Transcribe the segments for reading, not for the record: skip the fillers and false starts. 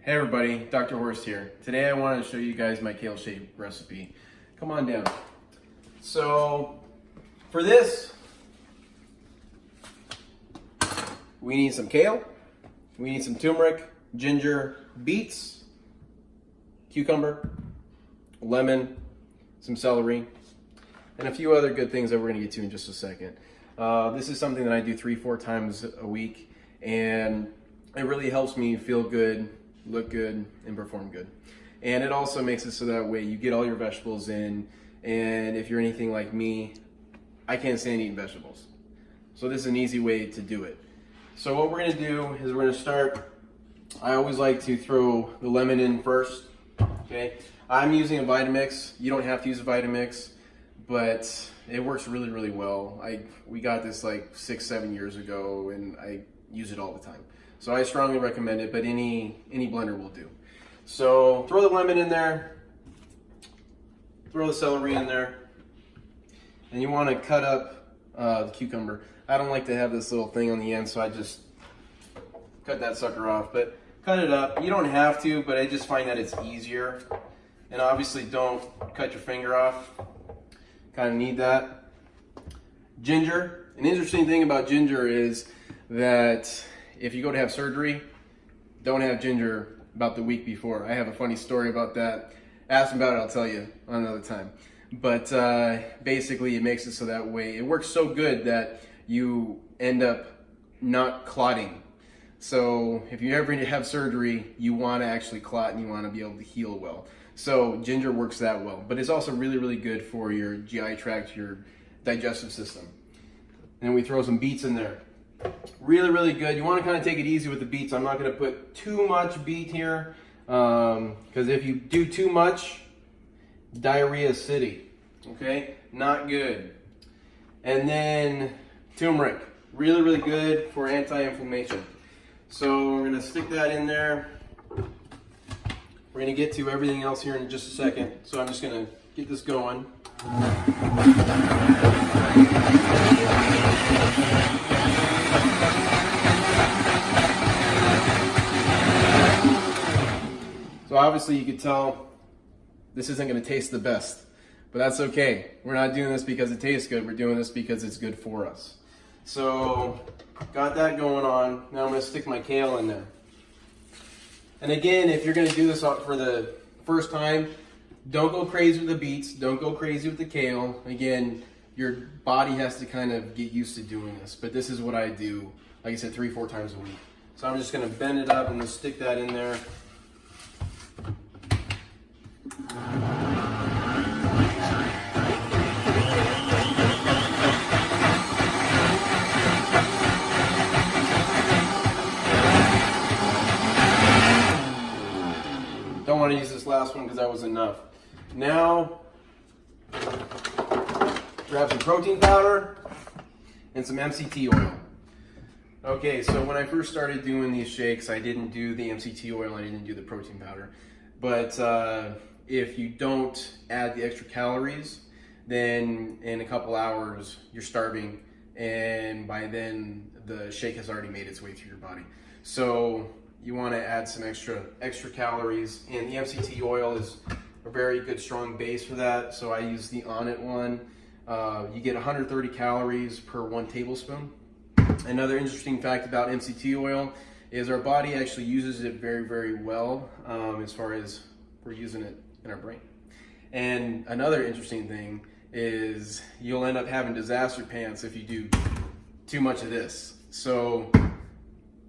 Hey everybody, Dr. Horst here. Today I wanted to show you guys my kale shake recipe. Come on down. So for this, we need some kale, we need some turmeric, ginger, beets, cucumber, lemon, some celery, and a few other good things that we're going to get to in just a second. This is something that I do 3-4 times a week, and it really helps me feel good, look good, and perform good. And it also makes it so that way you get all your vegetables in, and if you're anything like me, I can't stand eating vegetables. So this is an easy way to do it. So what we're gonna do is we're gonna start, I always like to throw the lemon in first, okay? I'm using a Vitamix. You don't have to use a Vitamix, but it works really, really well. We got this like 6-7 years ago, and I use it all the time. So I strongly recommend it, but any blender will do. So throw the lemon in there, throw the celery in there, and you want to cut up the cucumber. I don't like to have this little thing on the end, so I just cut that sucker off, but cut it up. You don't have to, but I just find that it's easier. And obviously don't cut your finger off. Kind of need that. Ginger. An interesting thing about ginger is that if you go to have surgery, don't have ginger about the week before. I have a funny story about that. Ask me about it, I'll tell you another time. But basically it makes it so that way, it works so good that you end up not clotting. So if you ever have surgery, you want to actually clot and you want to be able to heal well. So ginger works that well, but it's also really, really good for your GI tract, your digestive system. And we throw some beets in there. Really, really good. You want to kind of take it easy with the beets. I'm not going to put too much beet here, because if you do too much, diarrhea city, okay? Not good. And then turmeric, really, really good for anti-inflammation. So we're going to stick that in there. We're going to get to everything else here in just a second. So I'm just going to get this going. So obviously you could tell this isn't going to taste the best, but that's okay. We're not doing this because it tastes good. We're doing this because it's good for us. So got that going on. Now I'm going to stick my kale in there. And again, if you're going to do this for the first time, don't go crazy with the beets. Don't go crazy with the kale. Again, your body has to kind of get used to doing this. But this is what I do, like I said, 3-4 times a week. So I'm just going to bend it up and just stick that in there. Don't want to use this last one because that was enough. Now, grab some protein powder and some MCT oil. Okay, so when I first started doing these shakes, I didn't do the MCT oil, I didn't do the protein powder. But if you don't add the extra calories, then in a couple hours you're starving, and by then the shake has already made its way through your body. So you want to add some extra calories, and the MCT oil is a very good strong base for that. So I use the On It one. You get 130 calories per 1 tablespoon. Another interesting fact about MCT oil is our body actually uses it very, very well, as far as we're using it in our brain. And another interesting thing is you'll end up having disaster pants if you do too much of this. So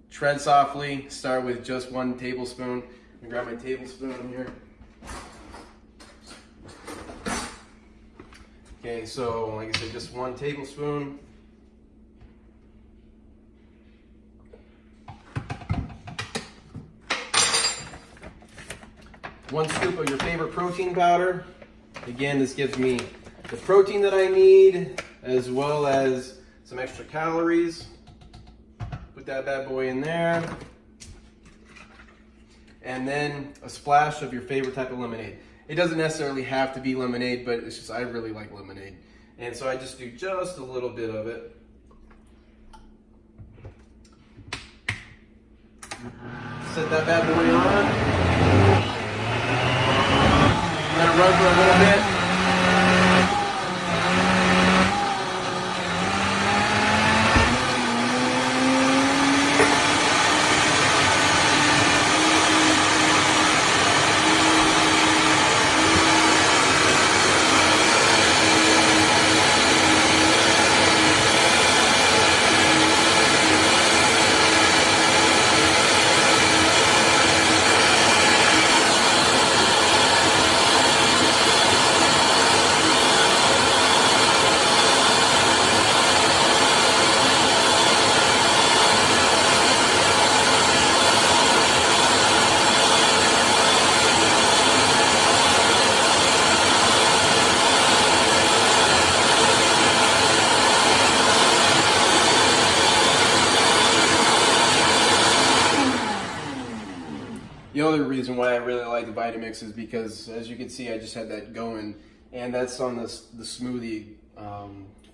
tread softly, start with just 1 tablespoon. Let me grab my tablespoon here. Okay, so like I said, just 1 tablespoon. One scoop of your favorite protein powder. Again, this gives me the protein that I need, as well as some extra calories. Put that bad boy in there. And then a splash of your favorite type of lemonade. It doesn't necessarily have to be lemonade, but it's just, I really like lemonade. And so I just do just a little bit of it. Set that bad boy on. Let it run for a little bit. The other reason why I really like the Vitamix is because, as you can see, I just had that going, and that's on the smoothie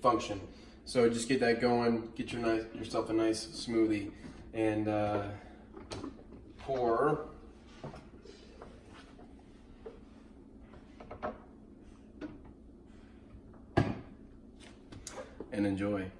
function. So just get that going, get yourself a nice smoothie, and pour. And enjoy.